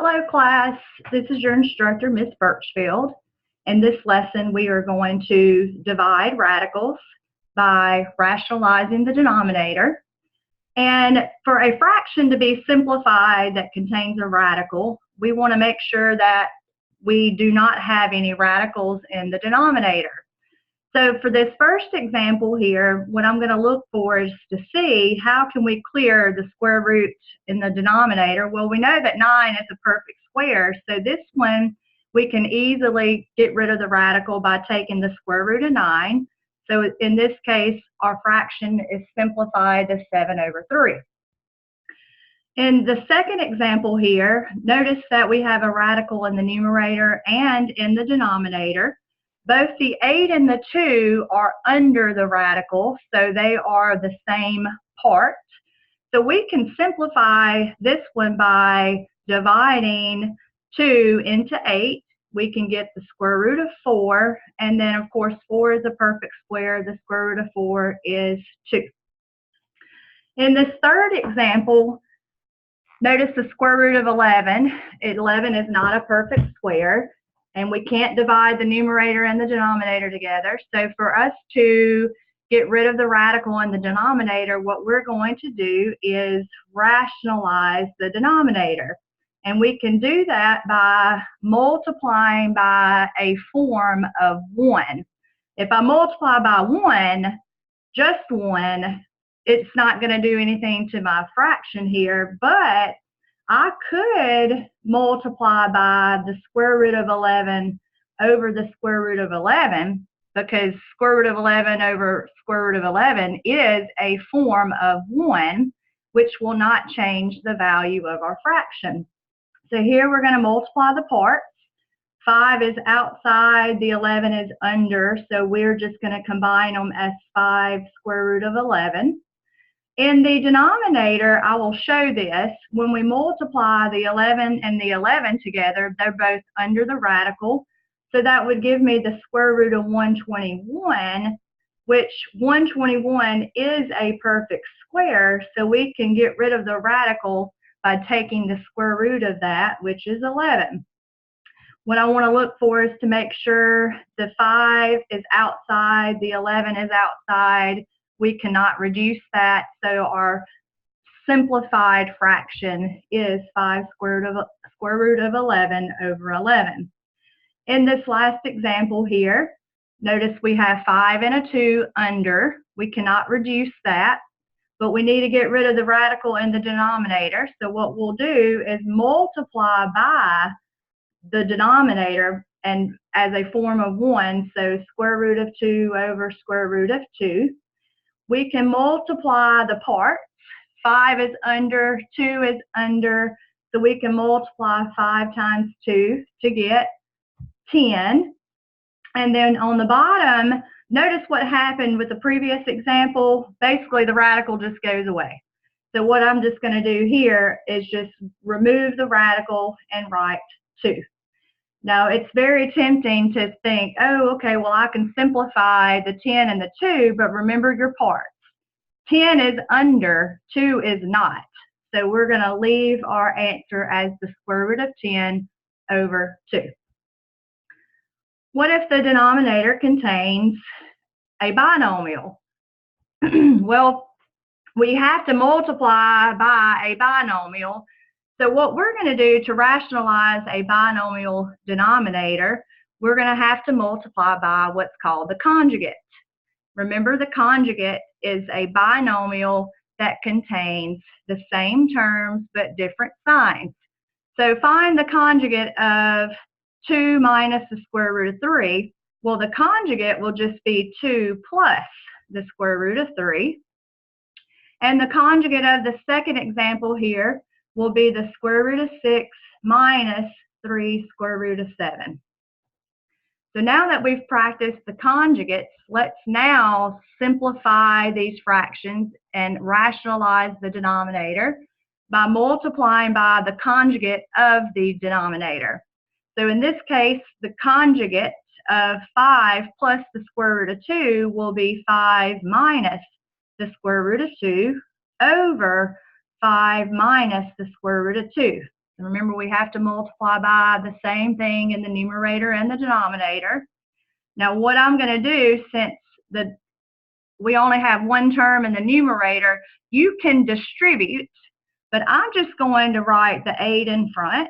Hello class, this is your instructor, Miss Birchfield. In this lesson, we are going to divide radicals by rationalizing the denominator. And for a fraction to be simplified that contains a radical, we want to make sure that we do not have any radicals in the denominator. So for this first example here, what I'm going to look for is to see how can we clear the square root in the denominator. Well, we know that 9 is a perfect square, so this one we can easily get rid of the radical by taking the square root of 9. So in this case, our fraction is simplified to 7/3. In the second example here, notice that we have a radical in the numerator and in the denominator. Both the 8 and the 2 are under the radical, so they are the same part. So we can simplify this one by dividing 2 into 8. We can get the square root of 4, and then of course 4 is a perfect square. The square root of 4 is 2. In this third example, notice the square root of 11. 11 is not a perfect square, and we can't divide the numerator and the denominator together. So for us to get rid of the radical in the denominator, what we're going to do is rationalize the denominator. And we can do that by multiplying by a form of 1. If I multiply by 1, just 1, it's not going to do anything to my fraction here, but I could multiply by the square root of 11 over the square root of 11, because square root of 11 over square root of 11 is a form of 1, which will not change the value of our fraction. So here we're going to multiply the parts. 5 is outside, the 11 is under, so we're just going to combine them as 5 square root of 11. In the denominator, I will show this. When we multiply the 11 and the 11 together, they're both under the radical. So that would give me the square root of 121, which 121 is a perfect square, so we can get rid of the radical by taking the square root of that, which is 11. What I want to look for is to make sure the 5 is outside, the 11 is outside. We cannot reduce that, so our simplified fraction is 5 square root of 11 over 11. In this last example here, notice we have 5 and a 2 under. We cannot reduce that, but we need to get rid of the radical in the denominator. So what we'll do is multiply by the denominator and as a form of 1, so square root of 2 over square root of 2. We can multiply the parts. 5 is under, 2 is under, so we can multiply 5 times 2 to get 10. And then on the bottom, notice what happened with the previous example. Basically, the radical just goes away. So what I'm just going to do here is just remove the radical and write 2. Now, it's very tempting to think, oh, okay, well, I can simplify the 10 and the 2, but remember your parts. 10 is under, 2 is not. So we're going to leave our answer as the square root of 10 over 2. What if the denominator contains a binomial? Well, we have to multiply by a binomial. So what we're going to do to rationalize a binomial denominator, we're going to have to multiply by what's called the conjugate. Remember, the conjugate is a binomial that contains the same terms but different signs. So find the conjugate of 2 minus the square root of 3. Well, the conjugate will just be 2 plus the square root of 3. And the conjugate of the second example here will be the square root of 6 minus 3 square root of 7. So now that we've practiced the conjugates, let's now simplify these fractions and rationalize the denominator by multiplying by the conjugate of the denominator. So in this case, the conjugate of 5 plus the square root of 2 will be 5 minus the square root of 2 over 5 minus the square root of 2. Remember, we have to multiply by the same thing in the numerator and the denominator. Now, what I'm going to do, since we only have one term in the numerator, you can distribute, but I'm just going to write the 8 in front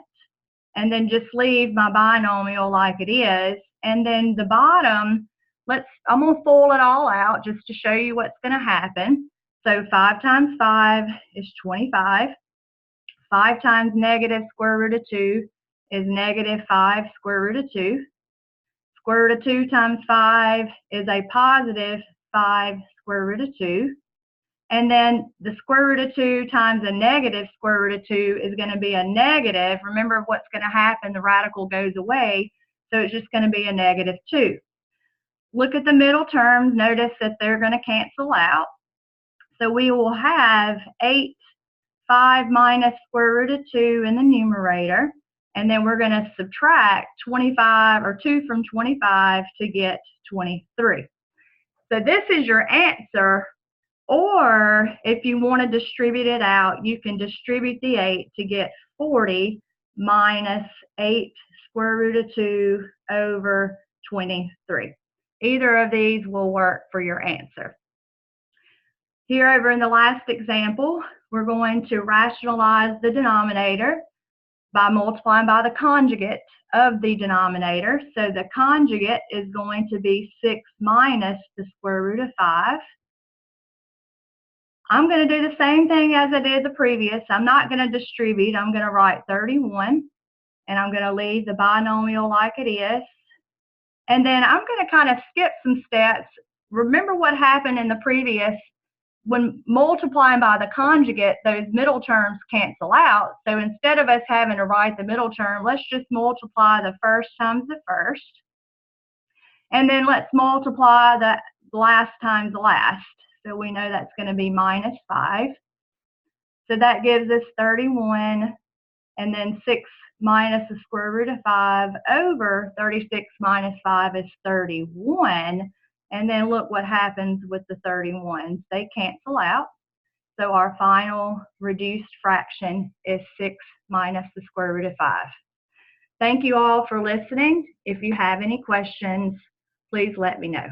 and then just leave my binomial like it is. And then the bottom, I'm going to FOIL it all out just to show you what's going to happen. So 5 times 5 is 25. 5 times negative square root of 2 is negative 5 square root of 2. Square root of 2 times 5 is a positive 5 square root of 2. And then the square root of 2 times a negative square root of 2 is going to be a negative. Remember what's going to happen, the radical goes away, so it's just going to be a negative 2. Look at the middle terms. Notice that they're going to cancel out. So we will have 5 minus square root of 2 in the numerator, and then we're going to subtract 25 or 2 from 25 to get 23. So this is your answer, or if you want to distribute it out, you can distribute the 8 to get 40 minus 8 square root of 2 over 23. Either of these will work for your answer. Here over in the last example, we're going to rationalize the denominator by multiplying by the conjugate of the denominator. So the conjugate is going to be 6 minus the square root of 5. I'm going to do the same thing as I did the previous. I'm not going to distribute. I'm going to write 31, and I'm going to leave the binomial like it is. And then I'm going to kind of skip some steps. Remember what happened in the previous. When multiplying by the conjugate, those middle terms cancel out. So instead of us having to write the middle term, let's just multiply the first times the first. And then let's multiply the last times the last. So we know that's going to be minus 5. So that gives us 31. And then 6 minus the square root of 5 over 36 minus 5 is 31. And then look what happens with the 31s. They cancel out. So our final reduced fraction is 6 minus the square root of 5. Thank you all for listening. If you have any questions, please let me know.